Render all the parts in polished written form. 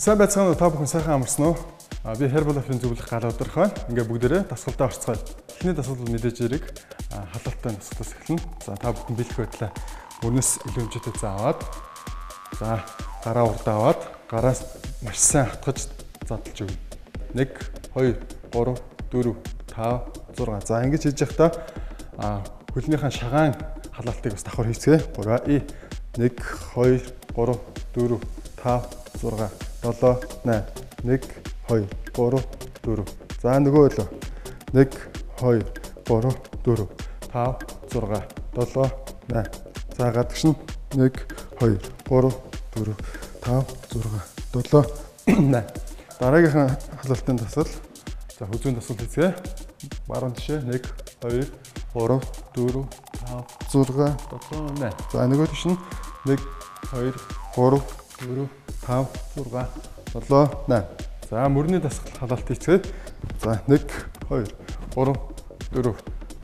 Сайн байцгаана уу, та бүхэн сайхан амарсан уу? Би Herbal-ийн зөвлөх гал өдрөх байна. Ингээ бүгдээрээ дасгалдаа орцгоё. Эхний дасгал бол мэдээж хэрэг халаалтай дасгалаас эхэлнэ. За та бүхэн бэлэг байдлаа мөрнөөс илүү хэмжээтэй зааваад гараа урдаа аваад гараас маш сайн хатгаж задлж өгнө. 1 2 3 4 5 6. За ингэж хийж явахдаа хөлнийхэн шагаан халаалтыг бас давхар хийцгээе. 3 1 2 3 4 5 6 7 8 1 2 3 4. За нөгөө хөлөө 1 2 3 4 5 6 7 8. За гадагш нь 1 2 3 4 5 6 7 8. Дараагийнхаа халаалтын дасгал. За хүзүүн дасгал хийцгээе. Баруун тишээ 1 2 3 4 5 6 7 8. За нөгөө тиш нь 1 2 3 4 5 6 7 8. За мөрний дасгал халаалт хийцгээе. За 1 2 3 4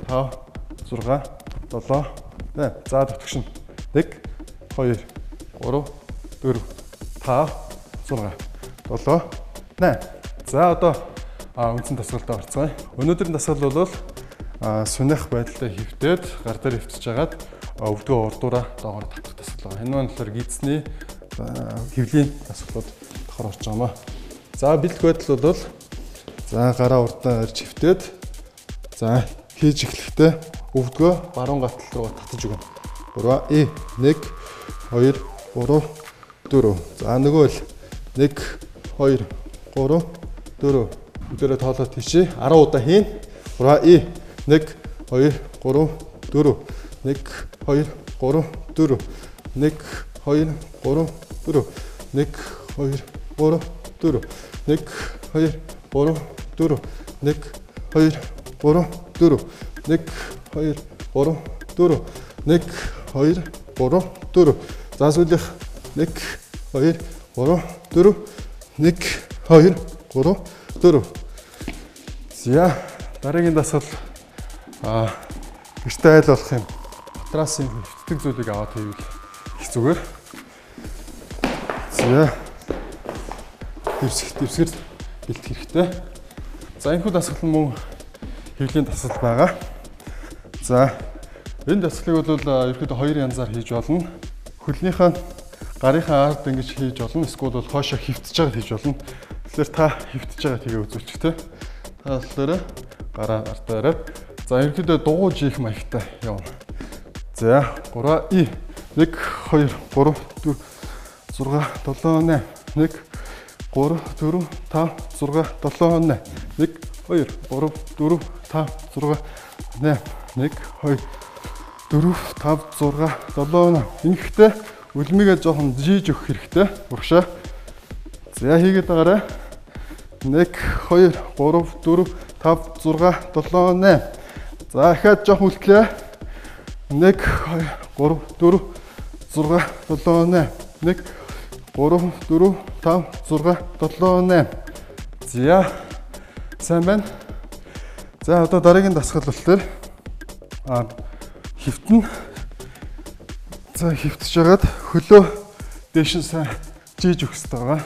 5 6 7 8. За дотгош нь 1 2 3 4 5 6 7 8. За одоо үндсэн дасгалдаа орцгоё. Өнөөдрийн дасгал бол сүнэх байдалтай хөвтөд гар дээр хөвтөж хагаад өвдгөө урдуураа доогоор татах дасгал байгаа. Энэ маань болохоор гидсний хөвлийн дасгалууд давхар орж байгаа маа. За бэлэг байдал бол за гараа урдаа ирж хөвтөд за хийж эхлэхдээ өвдгөө баруун гатал руу татаж өгнө. 3 1 2 3 4. За нөгөө л 1 2 3 4. Өдөрөө тоолоод тийшээ 10 удаа хийн. 3 1 2 3 4 1 2 3 4 1 2 3 4 1 2 3 4 1 2 3 4 1 2 3 4 1 2 3 4 1 2 3 4. За сүүлийнх 1 2 3 4 1 2 3 4. За дараагийн дасгал гэртээ айл болох юм. Матрасын хөвтөг зүйлийг аваад хийвэл их зүгээр. За дэвсгэр бэлтгэх хэрэгтэй. За энэ хүү дасгал нь мөн хөвлийн дасгал байгаа. За энэ дасгалыг бол ерөөхдөө хоёр янзаар хийж болно. Хөлнийхээ гарынхаа ард ингэж хийж болно. Эсвэл бол хоошоо хөвтөж байгаад хийж болно. Тэгэхээр та хөвтөж байгаа тгээ үзүүлчих тэ. Та болохоор гараа артаараа. За ерөөхдөө дугуйж их маягтай явна. За 3 1 2 3 4 6 7 8 1 3 4 5 6 7 8 1 2 3 4 5 6 8 1 2 4 5 6 7 8. Ингэхдээ үлмигээ жоохон жийж өгөх хэрэгтэй. Урагшаа. За хийгээд байгаарай. 1 2 3 4 5 6 7 8. За дахиад жоохон үлдлээ. 1 2 3 4 6 7 8. 1 3 4 5 6 7 8. За сайн байна. За одоо дараагийн дасгал болохоор хөвтөн. За хөвтөж хагаад хөлөө дээш нь сайн жийж өгөх хэрэгтэй байгаа.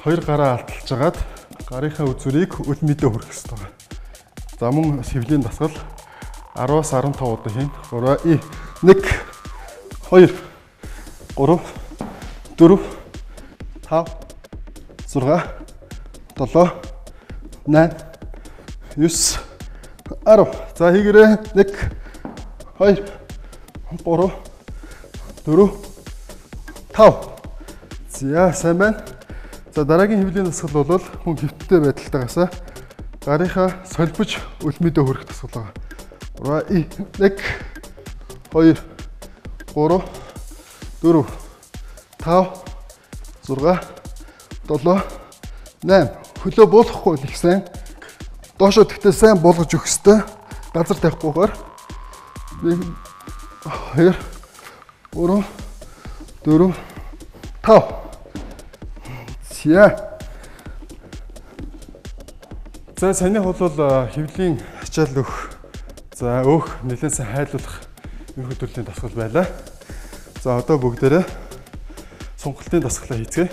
Хоёр гараа алталж хагаад гарынхаа үзүүрийг үлмидээ хүргэх хэрэгтэй байгаа. За мөн хөвлийн дасгал 10-аас 15 удаа хийн. 3 1 2 3 4 5 6 7 8 9 10. За хийгээрэй. 1 2 3 4 5. За сайн байна. За дараагийн хөвлийн дасгал бол хүн хөвттэй байдалтайгаасаа гарынхаа солбож үлмидээ хүрэх дасгал байгаа. 1 2 3 4 5 6 7 8. Хөлөө буулгахгүй л их сайн. Доошоо тэгтээ сайн буулгаж өгөх ёстой. Газар тавихгүйгээр 1 2 3 4 5. За санийх бол хөвлийн ачаал өгөх. За өөх нэлээд сайн хайлуулах энэ төрлийн дасгал байлаа. За одоо бүгдээрээ сонголтын дасгалаа хийцгээе.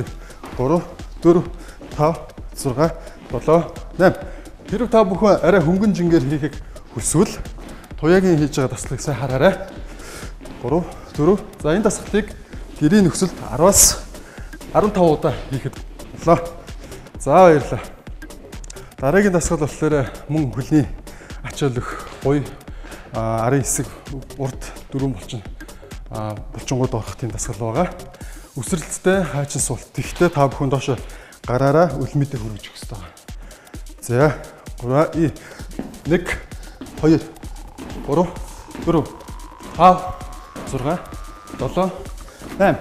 2 3 4 5 6 7 8. Хэрв та бүхэн арай хөнгөн жингээр хийхийг хүсвэл туяагийн хийж байгаа дасгалыг сайн хараарай. 3 4. За энэ дасгалыг гэрийн нөхцөлд 10-аас 15 удаа хийхэд боллоо. За баярлалаа. Дараагийн дасгал болохоор мөн хөлний ачаалах гоё арын хэсэг урд дөрвөн булчингууд орох тийм дасгал байгаа. Үсрэлттэй хаачин суулт. Тэгтээ та бүхэн доошо гараараа үлмэдээ хөргөж өгөх хэрэгтэй байна. За 3 1 2 3 4 5 6 7 8 1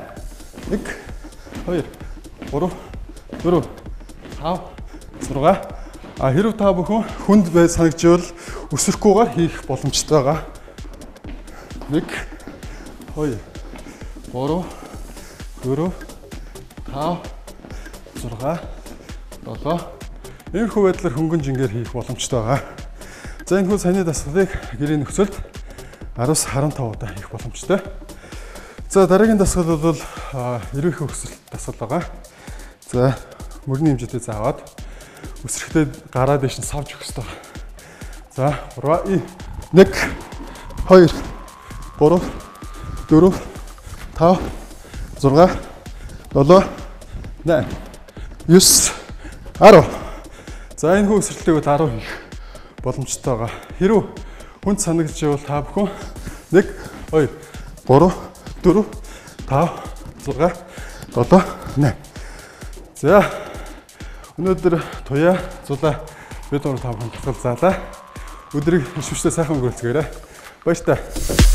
2 3 4 5 6. Хэрв та бүхэн хүнд бай санагдчихвал өсрөхгүйгээр хийх боломжтой байгаа. 1 2 3 4 5 6 7. Иймэрхүү байдлаар хөнгөн жингээр хийх боломжтой байгаа. За энэ хүү саяны дасгалыг гэрийн нөхцөлд 10-аас 15 удаа хийх боломжтой. За дараагийн дасгал бол эрүүх өсөлт дасгал байгаа. За мөрний хэмжээтэй зааваад өсрөхтэй гараа дэш нь савж өгөх хэрэгтэй. За 3 1 2 3 4 5 6 7 8 9 10. За энэ хүү өсрэлтийг 10 хийх боломжтой байгаа. Хэрв хүнд санагдчихвал та бүхэн 1 2 3 4 5 6 7 8. За өнөөдөр туяа зулаа бид та бүхэн дасгал заалаа. Өдрийг ишвчтэй сайхан өнгөрүүлцгээрэй. Баяр та.